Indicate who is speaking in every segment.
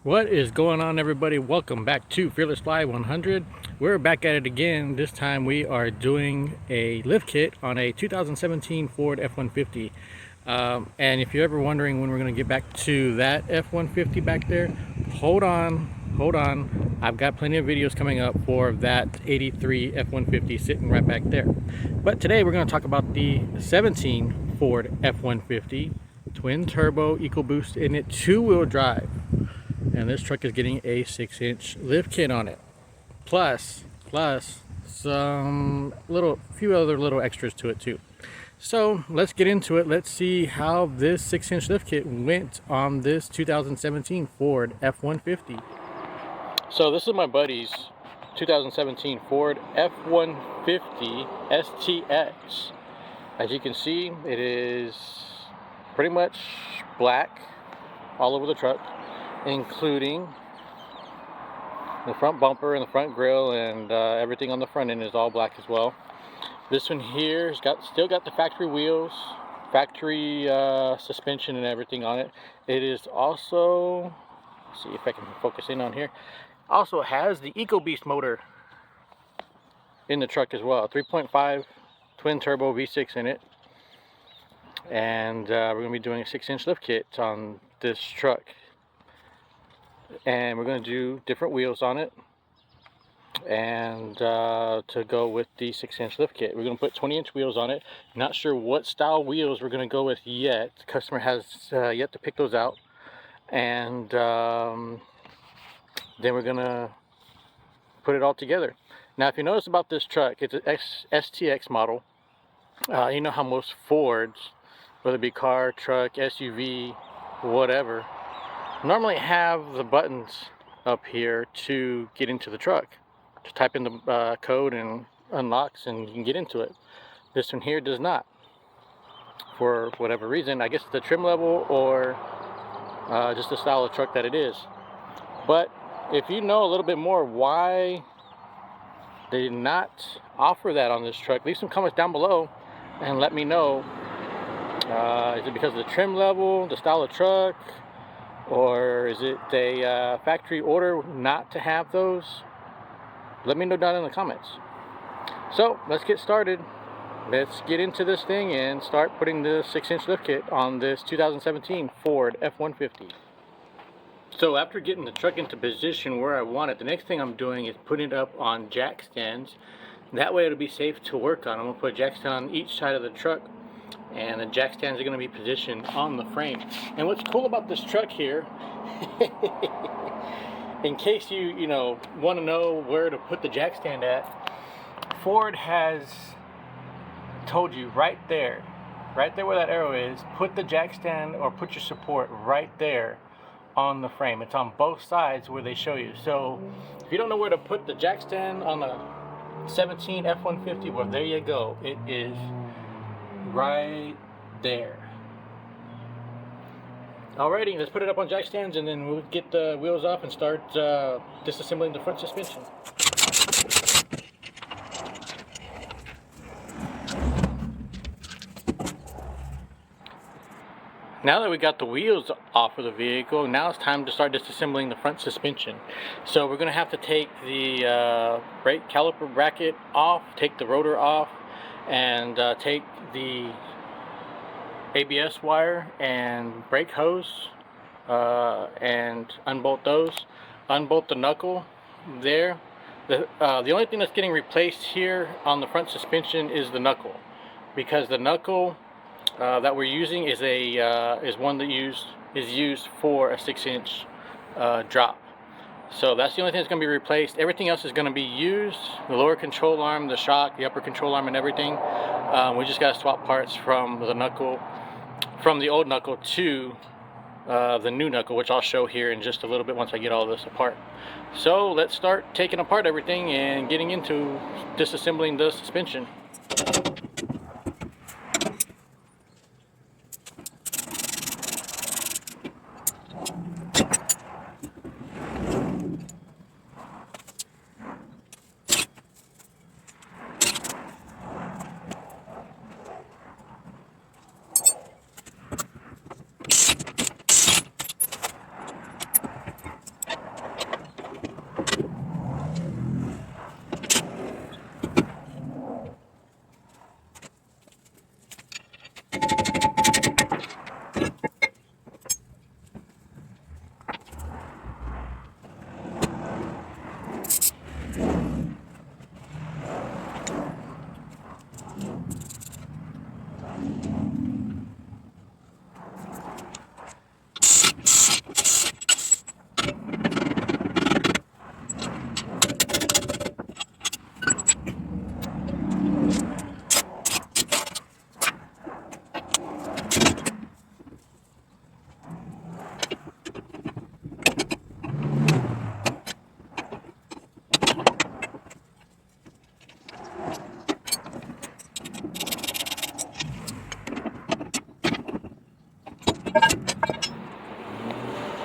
Speaker 1: What is going on, everybody? Welcome back to Fearless Fly 100. We're back at it again. This time we are doing a lift kit on a 2017 Ford F-150. And if you're ever wondering when we're going to get back to that F-150 back there, hold on. I've got plenty of videos coming up for that 83 F-150 sitting right back there. But today we're going to talk about the 17 Ford F-150 twin turbo Ecoboost in it, two-wheel drive. And this truck is getting a 6-inch lift kit on it, plus some few other little extras to it too. So let's get into it. Let's see how this 6-inch lift kit went on this 2017 Ford F-150. So this is my buddy's 2017 Ford F-150 STX. As you can see, it is pretty much black all over the truck, including the front bumper and the front grille, and everything on the front end is all black as well. This one here has still got the factory wheels, factory suspension and everything on it. It is also, let's see if I can focus in on here, also has the Ecoboost motor in the truck as well, 3.5 twin turbo V6 in it. And we're going to be doing a 6-inch lift kit on this truck. And we're going to do different wheels on it, and to go with the 6-inch lift kit. We're going to put 20-inch wheels on it. Not sure what style wheels we're going to go with yet. The customer has yet to pick those out. And then we're going to put it all together. Now, if you notice about this truck, it's an STX model. You know how most Fords, whether it be car, truck, SUV, whatever, normally have the buttons up here to get into the truck. Just type in the code and unlocks and you can get into it. This one here does not, for whatever reason. I guess it's the trim level or just the style of truck that it is. But if you know a little bit more why they did not offer that on this truck, leave some comments down below and let me know. Is it because of the trim level, the style of truck, or is it a factory order not to have those? Let me know down in the comments. So let's get started. Let's get into this thing and start putting the 6-inch lift kit on this 2017 Ford F-150. So after getting the truck into position where I want it, the next thing I'm doing is putting it up on jack stands. That way it'll be safe to work on. I'm going to put a jack stand on each side of the truck, and the jack stands are going to be positioned on the frame. And what's cool about this truck here, in case you want to know where to put the jack stand at, Ford has told you right there where that arrow is, put the jack stand or put your support right there on the frame. It's on both sides where they show you. So if you don't know where to put the jack stand on the 17 F-150, well, there you go. It is right there. Alrighty, let's put it up on jack stands and then we'll get the wheels off and start disassembling the front suspension. Now that we got the wheels off of the vehicle, now it's time to start disassembling the front suspension. So we're going to have to take the brake caliper bracket off, take the rotor off, and take the ABS wire and brake hose and unbolt those. Unbolt the knuckle there. The only thing that's getting replaced here on the front suspension is the knuckle, because the knuckle that we're using is one that is used for a 6-inch drop. So that's the only thing that's going to be replaced. Everything else is going to be used. The lower control arm, the shock, the upper control arm, and everything. We just got to swap parts from the knuckle, from the old knuckle to the new knuckle, which I'll show here in just a little bit once I get all this apart. So let's start taking apart everything and getting into disassembling the suspension.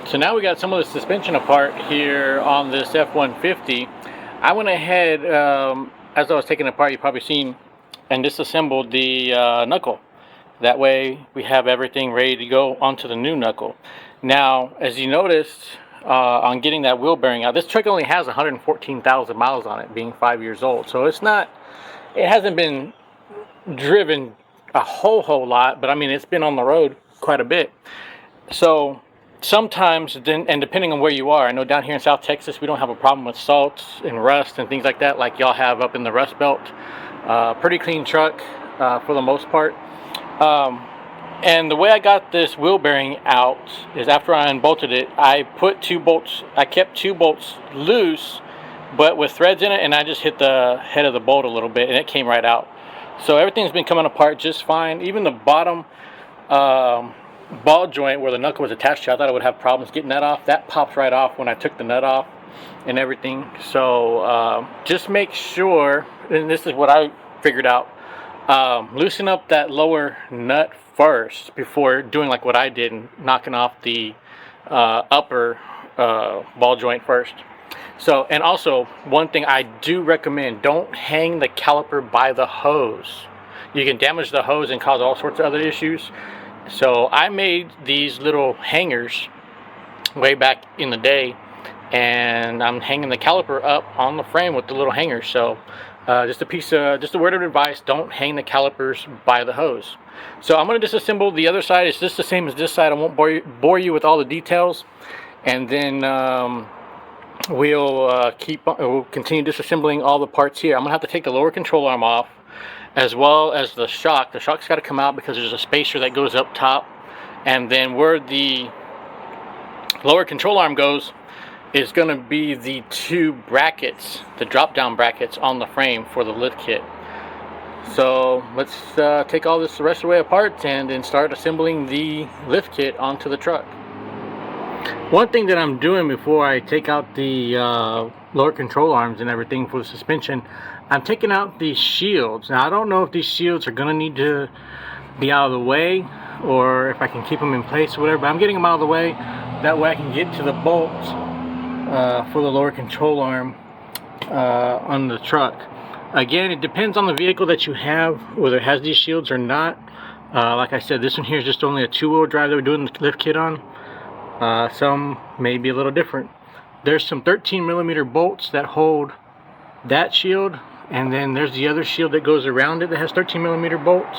Speaker 1: So now we got some of the suspension apart here on this F-150. I went ahead, as I was taking it apart, you've probably seen, and disassembled the knuckle. That way we have everything ready to go onto the new knuckle. Now, as you noticed, on getting that wheel bearing out, this truck only has 114,000 miles on it, being 5 years old. So it hasn't been driven a whole lot, but I mean, it's been on the road quite a bit. So sometimes, and depending on where you are, I know down here in South Texas we don't have a problem with salts and rust and things like that like y'all have up in the Rust Belt. Pretty clean truck for the most part. And the way I got this wheel bearing out is after I unbolted it, I kept 2 bolts loose but with threads in it, and I just hit the head of the bolt a little bit and it came right out. So everything's been coming apart just fine. Even the bottom ball joint where the knuckle was attached to, I thought I would have problems getting that off. That pops right off when I took the nut off and everything. So just make sure, and this is what I figured out, loosen up that lower nut first before doing like what I did and knocking off the upper ball joint first. So, and also one thing I do recommend, don't hang the caliper by the hose. You can damage the hose and cause all sorts of other issues. So I made these little hangers way back in the day, and I'm hanging the caliper up on the frame with the little hangers. So just a word of advice, don't hang the calipers by the hose. So I'm going to disassemble the other side. It's just the same as this side. I won't bore you with all the details, and then we'll continue disassembling all the parts here. I'm going to have to take the lower control arm off, as well as the shock. The shock's got to come out because there's a spacer that goes up top, and then where the lower control arm goes is going to be the 2 brackets, the drop down brackets on the frame for the lift kit. So let's take all this the rest of the way apart and then start assembling the lift kit onto the truck. One thing that I'm doing before I take out the lower control arms and everything for the suspension, I'm taking out these shields. Now I don't know if these shields are going to need to be out of the way or if I can keep them in place or whatever, but I'm getting them out of the way. That way I can get to the bolts for the lower control arm on the truck. Again, it depends on the vehicle that you have, whether it has these shields or not. Like I said, this one here is just only a 2-wheel drive that we're doing the lift kit on. Some may be a little different. There's some 13mm bolts that hold that shield, and then there's the other shield that goes around it that has 13mm bolts,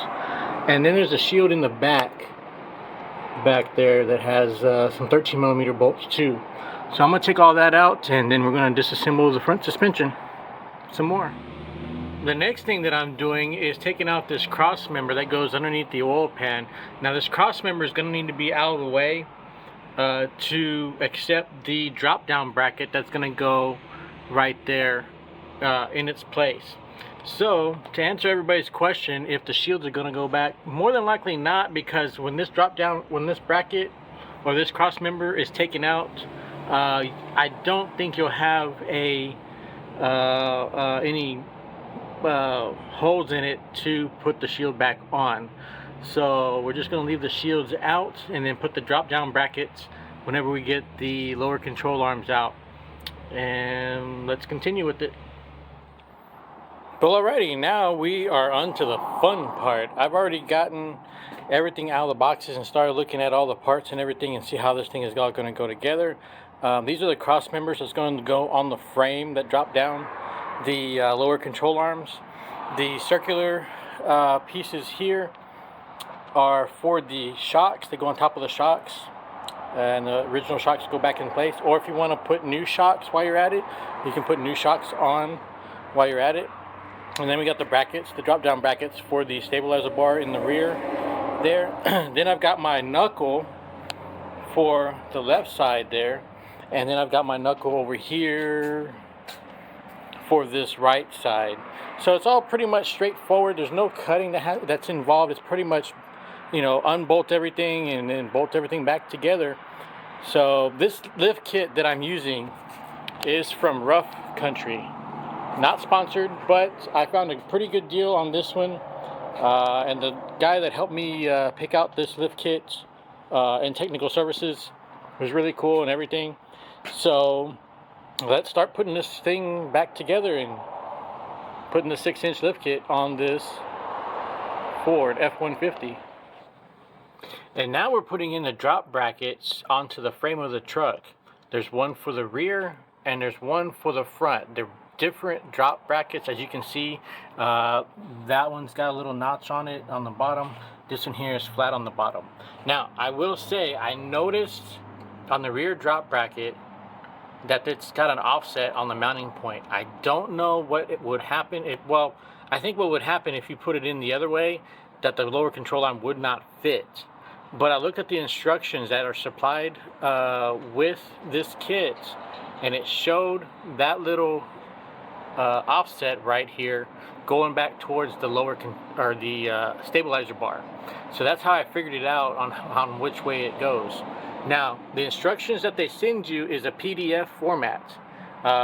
Speaker 1: and then there's a shield in the back there that has some 13mm bolts too. So I'm going to take all that out, and then we're going to disassemble the front suspension some more. The next thing that I'm doing is taking out this cross member that goes underneath the oil pan. Now this cross member is going to need to be out of the way to accept the drop down bracket that's going to go right there in its place. So to answer everybody's question, if the shields are going to go back, more than likely not, because when this bracket or this cross member is taken out, I don't think you'll have any holes in it to put the shield back on. So we're just going to leave the shields out and then put the drop down brackets whenever we get the lower control arms out. And let's continue with it. Well, alrighty, now we are on to the fun part. I've already gotten everything out of the boxes and started looking at all the parts and everything and see how this thing is all going to go together. These are the cross members that's going to go on the frame that drop down the lower control arms. The circular pieces here are for the shocks. They go on top of the shocks, and the original shocks go back in place. Or if you want to put new shocks while you're at it, you can put new shocks on while you're at it. And then we got the brackets, the drop down brackets for the stabilizer bar in the rear there. Then I've got my knuckle for the left side there, and then I've got my knuckle over here for this right side. So it's all pretty much straightforward. There's no cutting that's involved. It's pretty much, you know, unbolt everything and then bolt everything back together. So this lift kit that I'm using is from Rough Country. Not sponsored, but I found a pretty good deal on this one. And the guy that helped me pick out this lift kit and technical services. It was really cool and everything. So let's start putting this thing back together and putting the 6-inch lift kit on this Ford F-150. And now we're putting in the drop brackets onto the frame of the truck. There's one for the rear and there's one for the front. They're different drop brackets, as you can see. That one's got a little notch on it on the bottom. This one here is flat on the bottom. Now, I will say, I noticed on the rear drop bracket that it's got an offset on the mounting point. I don't know what it would happen. Well, I think what would happen if you put it in the other way, that the lower control arm would not fit. But I looked at the instructions that are supplied with this kit, and it showed that little offset right here going back towards the lower stabilizer bar. So that's how I figured it out on which way it goes. Now, the instructions that they send you is a PDF format.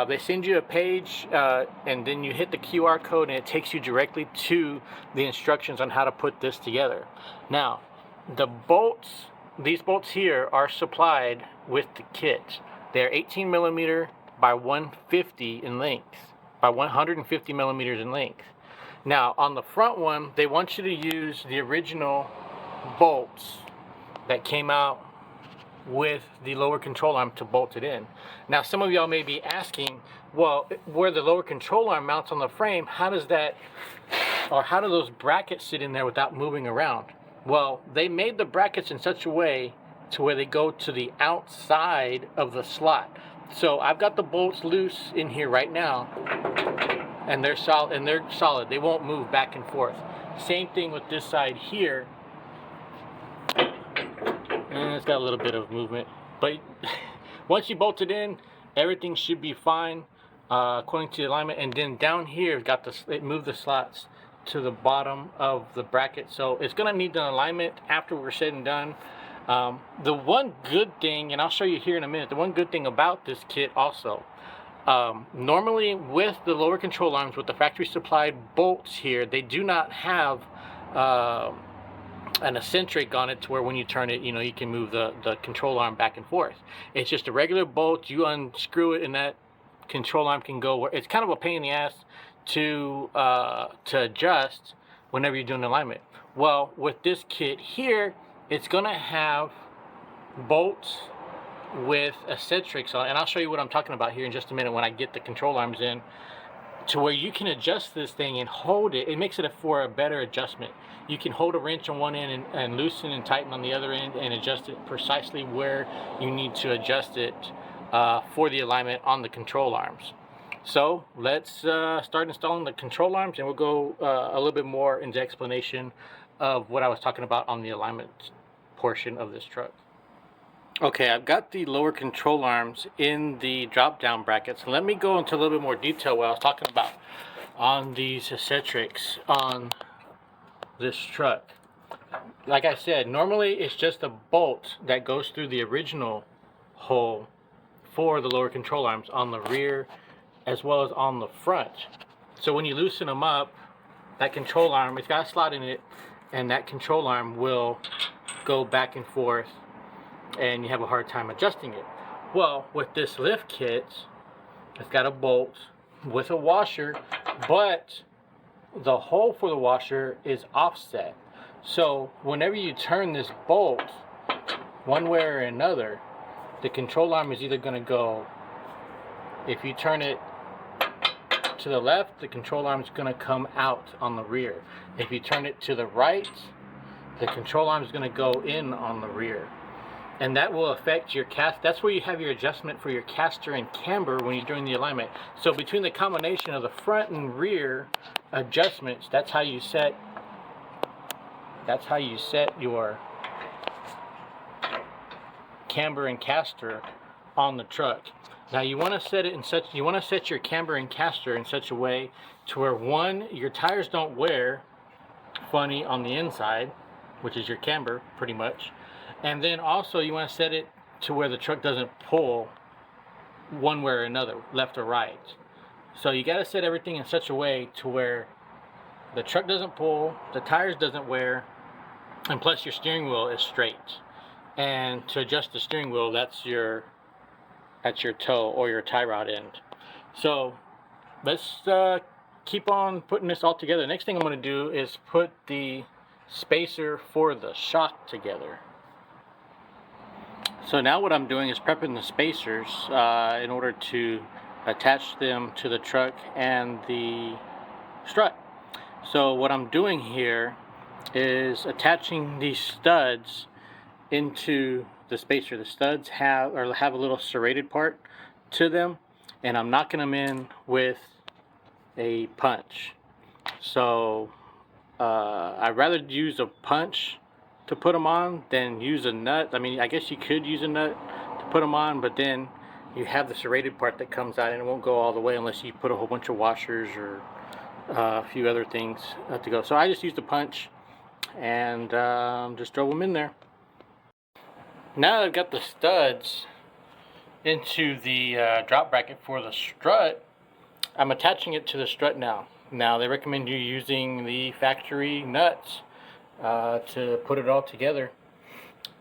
Speaker 1: They send you a page and then you hit the QR code and it takes you directly to the instructions on how to put this together. Now, the bolts, these bolts here are supplied with the kit. They're 18 millimeter by 150 in length, by 150 millimeters in length. Now, on the front one, they want you to use the original bolts that came out with the lower control arm to bolt it in. Now, some of y'all may be asking, well, where the lower control arm mounts on the frame, how does that, or how do those brackets sit in there without moving around? Well, they made the brackets in such a way to where they go to the outside of the slot. So I've got the bolts loose in here right now, and they're solid. They won't move back and forth. Same thing with this side here. And it's got a little bit of movement, but once you bolt it in, everything should be fine according to the alignment. And then down here, it moved the slots to the bottom of the bracket, so it's gonna need an alignment after we're said and done. The one good thing, and I'll show you here in a minute, the one good thing about this kit also, normally with the lower control arms, with the factory supplied bolts here, they do not have an eccentric on it to where when you turn it, you can move the control arm back and forth. It's just a regular bolt. You unscrew it and that control arm can go where it's kind of a pain in the ass to adjust whenever you're doing alignment. Well, with this kit here, it's gonna have bolts with eccentrics on, and I'll show you what I'm talking about here in just a minute when I get the control arms in, to where you can adjust this thing and hold it. It makes it for a better adjustment. You can hold a wrench on one end and loosen and tighten on the other end and adjust it precisely where you need to adjust it for the alignment on the control arms. So let's start installing the control arms, and we'll go a little bit more into explanation of what I was talking about on the alignment portion of this truck. Okay, I've got the lower control arms in the drop down brackets. Let me go into a little bit more detail what I was talking about on these eccentrics on this truck. Like I said, normally it's just a bolt that goes through the original hole for the lower control arms on the rear as well as on the front. So when you loosen them up, that control arm, it's got a slot in it, and that control arm will go back and forth and you have a hard time adjusting it. Well, with this lift kit, it's got a bolt with a washer, but the hole for the washer is offset. So whenever you turn this bolt one way or another, the control arm is either going to go, if you turn it to the left, the control arm is going to come out on the rear. If you turn it to the right, the control arm is going to go in on the rear. And that will affect your cast. That's where you have your adjustment for your caster and camber when you're doing the alignment. So between the combination of the front and rear adjustments, that's how you set your camber and caster on the truck. Now you want to set it in such, you want to set your camber and caster in such a way to where, one, your tires don't wear funny on the inside, which is your camber pretty much. And then also you want to set it to where the truck doesn't pull one way or another, left or right. So you got to set everything in such a way to where the truck doesn't pull, the tires doesn't wear, and plus your steering wheel is straight. and to adjust the steering wheel, that's your toe or your tie rod end. So let's keep on putting this all together. Next thing I'm going to do is put the spacer for the shock together. So now what I'm doing is prepping the spacers in order to attach them to the truck and the strut. So what I'm doing here is attaching these studs into the spacer. The studs have a little serrated part to them, and I'm knocking them in with a punch. So I'd rather use a punch to put them on than use a nut. I mean, I guess you could use a nut to put them on, but then you have the serrated part that comes out and it won't go all the way unless you put a whole bunch of washers or a few other things to go. So I just used a punch and just drove them in there. Now I've got the studs into the drop bracket for the strut. I'm attaching it to the strut now. Now they recommend you using the factory nuts to put it all together.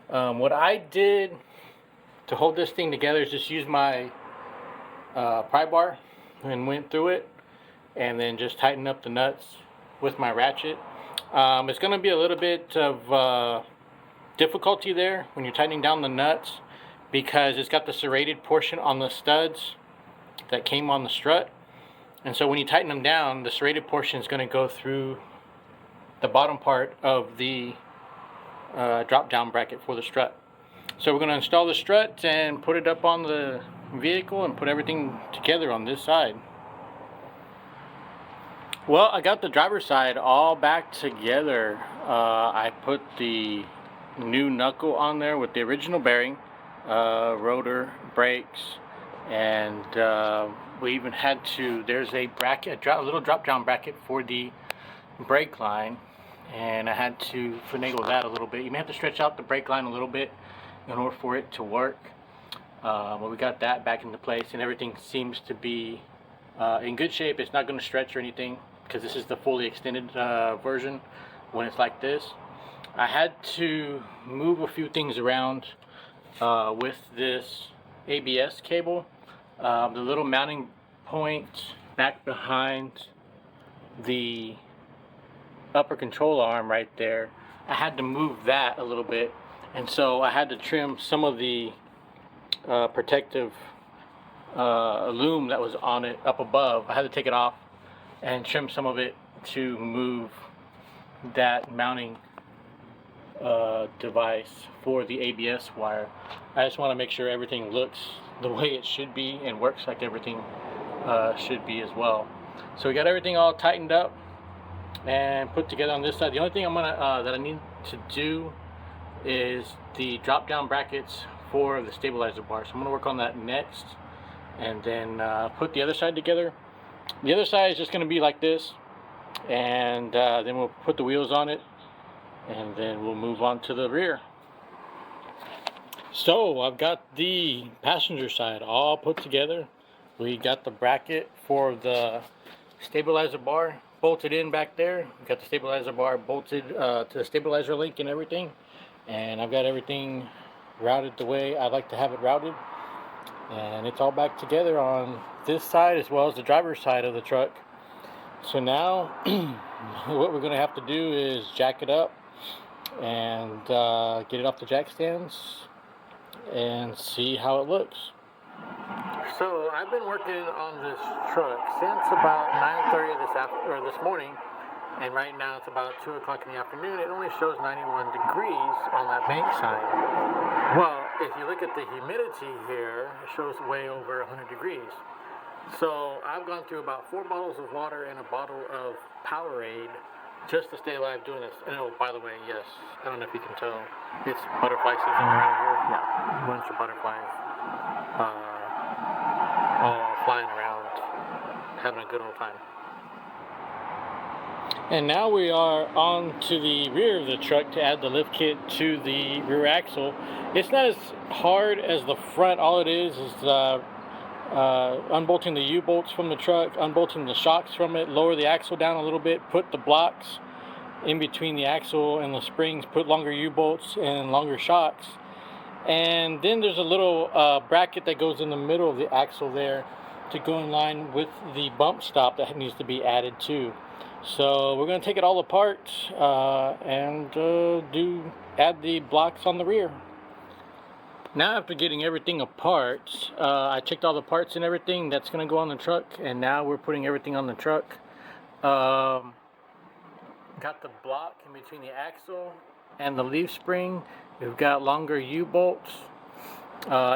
Speaker 1: What I did to hold this thing together is just use my pry bar and went through it, and then just tighten up the nuts with my ratchet. It's going to be a little bit of difficulty there when you're tightening down the nuts, because it's got the serrated portion on the studs that came on the strut, and so when you tighten them down, the serrated portion is going to go through the bottom part of the drop down bracket for the strut. So we're going to install the strut and put it up on the vehicle and put everything together on this side. Well, I got the driver's side all back together. I put the new knuckle on there with the original bearing, rotor, brakes, and we even had to, there's a bracket, a little drop down bracket for the brake line, and I had to finagle that a little bit. You may have to stretch out the brake line a little bit in order for it to work, but we got that back into place, and everything seems to be in good shape. It's not going to stretch or anything, because this is the fully extended version when it's like this. I had to move a few things around with this ABS cable. The little mounting point back behind the upper control arm right there, I had to move that a little bit, and so I had to trim some of the protective loom that was on it up above. I had to take it off and trim some of it to move that mounting device for the ABS wire. I just want to make sure everything looks the way it should be and works like everything should be as well. So we got everything all tightened up and put together on this side. The only thing that I need to do is the drop down brackets for the stabilizer bar. So I'm going to work on that next, and then put the other side together. The other side is just going to be like this, and then we'll put the wheels on it, and then we'll move on to the rear. So I've got the passenger side all put together. We got the bracket for the stabilizer bar bolted in back there. We've got the stabilizer bar bolted to the stabilizer link and everything, and I've got everything routed the way I like to have it routed, and it's all back together on this side as well as the driver's side of the truck. So now what we're going to have to do is jack it up and get it off the jack stands and see how it looks. So I've been working on this truck since about 9:30 this morning, and right now it's about 2 o'clock in the afternoon. It only shows 91 degrees on that bank sign. Well, if you look at the humidity here, it shows way over 100 degrees. So I've gone through about 4 bottles of water and a bottle of Powerade just to stay alive doing this. And oh, by the way, yes, I don't know if you can tell, it's butterfly season around here. Yeah, a bunch of butterflies all flying around, having a good old time. And now we are on to the rear of the truck to add the lift kit to the rear axle. It's not as hard as the front. All it is unbolting the U-bolts from the truck, unbolting the shocks from it, lower the axle down a little bit, put the blocks in between the axle and the springs, put longer U-bolts and longer shocks, And then there's a little bracket that goes in the middle of the axle there to go in line with the bump stop that needs to be added too. So we're going to take it all apart and add the blocks on the rear. Now after getting everything apart, I checked all the parts and everything that's going to go on the truck, and now we're putting everything on the truck. Got the block in between the axle and the leaf spring. We've got longer U-bolts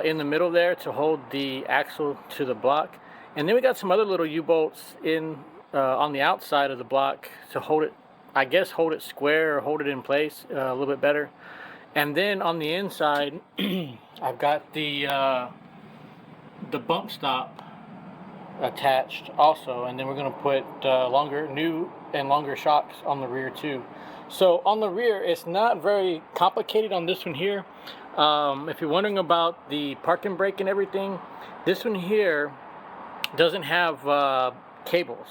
Speaker 1: in the middle there to hold the axle to the block. And then we got some other little U-bolts in on the outside of the block to hold it, I guess hold it square or hold it in place a little bit better. And then on the inside, I've got the bump stop attached also, and then we're going to put new and longer shocks on the rear too. So on the rear, it's not very complicated on this one here. If you're wondering about the parking brake and everything, this one here doesn't have cables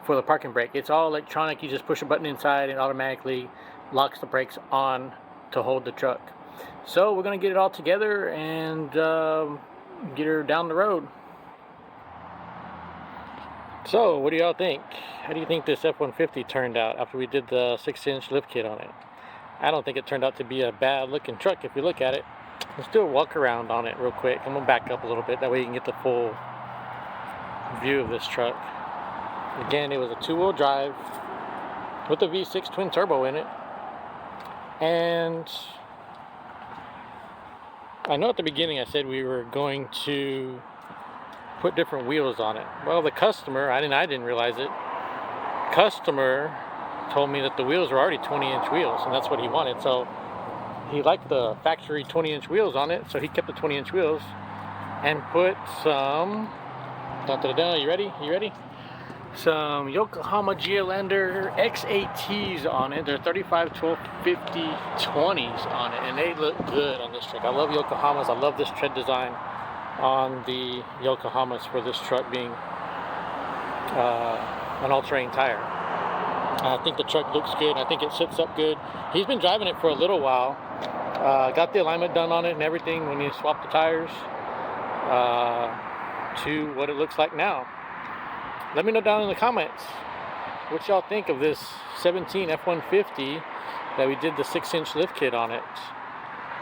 Speaker 1: for the parking brake. It's all electronic. You just push a button inside and it automatically locks the brakes on to hold the truck. So we're going to get it all together and get her down the road. So what do y'all think? How do you think this F-150 turned out after we did the 6-inch lift kit on it? I don't think it turned out to be a bad looking truck if you look at it. Let's do a walk around on it real quick. I'm going to back up a little bit, that way you can get the full view of this truck. Again, it was a 2-wheel drive with a V6 twin turbo in it. And I know at the beginning I said we were going to put different wheels on it. Well, the customer, I didn't realize it. Customer told me that the wheels were already 20-inch wheels, and that's what he wanted. So he liked the factory 20-inch wheels on it, so he kept the 20-inch wheels and put some, you ready? You ready? Some Yokohama Geolandar XATs on it. They're 35, 12, 50, 20s on it, and they look good on this truck. I love Yokohamas. I love this tread design on the Yokohamas for this truck being an all-terrain tire. I think the truck looks good. I think it sits up good. He's been driving it for a little while. Got the alignment done on it and everything when he swapped the tires to what it looks like now. Let me know down in the comments what y'all think of this 17 F-150 that we did the 6-inch lift kit on it.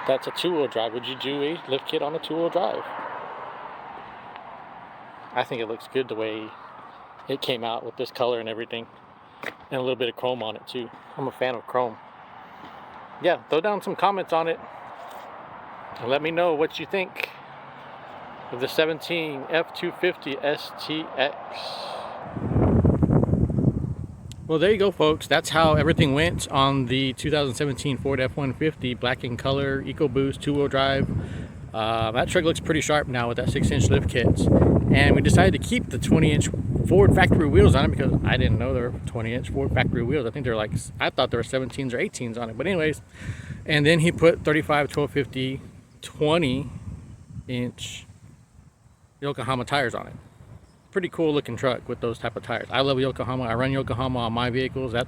Speaker 1: That's a 2-wheel drive. Would you do a lift kit on a 2-wheel drive? I think it looks good the way it came out with this color and everything, and a little bit of chrome on it too. I'm a fan of chrome. Yeah, throw down some comments on it and let me know what you think of the 17 F-250 STX. Well, there you go, folks. That's how everything went on the 2017 Ford F-150 black in color Ecoboost 2-wheel drive. That truck looks pretty sharp now with that 6-inch lift kit. And we decided to keep the 20-inch Ford factory wheels on it because I didn't know there were 20-inch Ford factory wheels. I think they're like, I thought there were 17s or 18s on it. But anyways, and then he put 35, 12, 50, 20-inch Yokohama tires on it. Pretty cool looking truck with those type of tires. I love Yokohama. I run Yokohama on my vehicles. That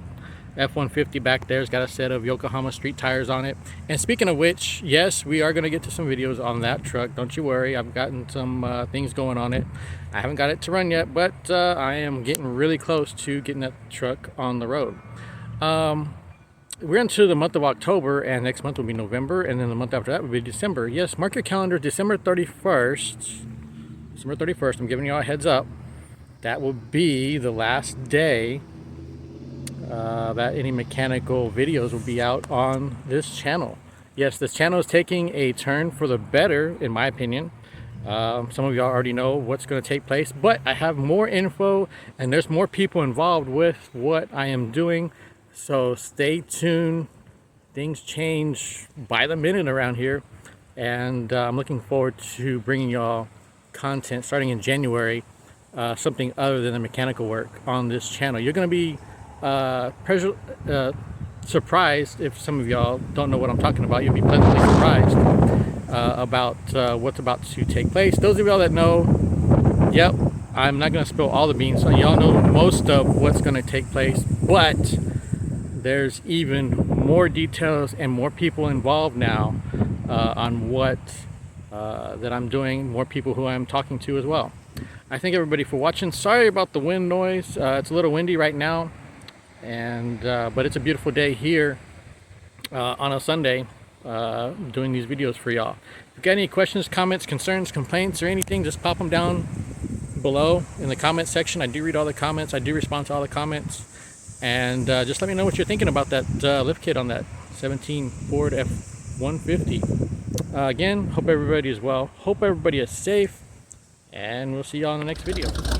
Speaker 1: F-150 back there's got a set of Yokohama street tires on it. And speaking of which, yes, we are going to get to some videos on that truck. Don't you worry. I've gotten some things going on it. I haven't got it to run yet, but I am getting really close to getting that truck on the road. We're into the month of October, and next month will be November, and then the month after that will be December. Yes, mark your calendar, December 31st. December 31st, I'm giving you all a heads up. That will be the last day that any mechanical videos will be out on this channel. Yes, this channel is taking a turn for the better, in my opinion. Some of y'all already know what's going to take place, but I have more info and there's more people involved with what I am doing. So stay tuned. Things change by the minute around here, and I'm looking forward to bringing y'all content starting in January, something other than the mechanical work on this channel. You're going to be surprised. If some of y'all don't know what I'm talking about, you'll be pleasantly surprised about what's about to take place. Those of y'all that know, yep, I'm not going to spill all the beans. So y'all know most of what's going to take place, but there's even more details and more people involved now on what that I'm doing, more people who I'm talking to as well. I thank everybody for watching. Sorry about the wind noise. It's a little windy right now, and but it's a beautiful day here on a Sunday, doing these videos for y'all. If you got any questions, comments, concerns, complaints, or anything, just pop them down below in the comment section. I do read all the comments. I do respond to all the comments. And just let me know what you're thinking about that lift kit on that 17 Ford F-150. Again, hope everybody is well. Hope everybody is safe. And we'll see y'all in the next video.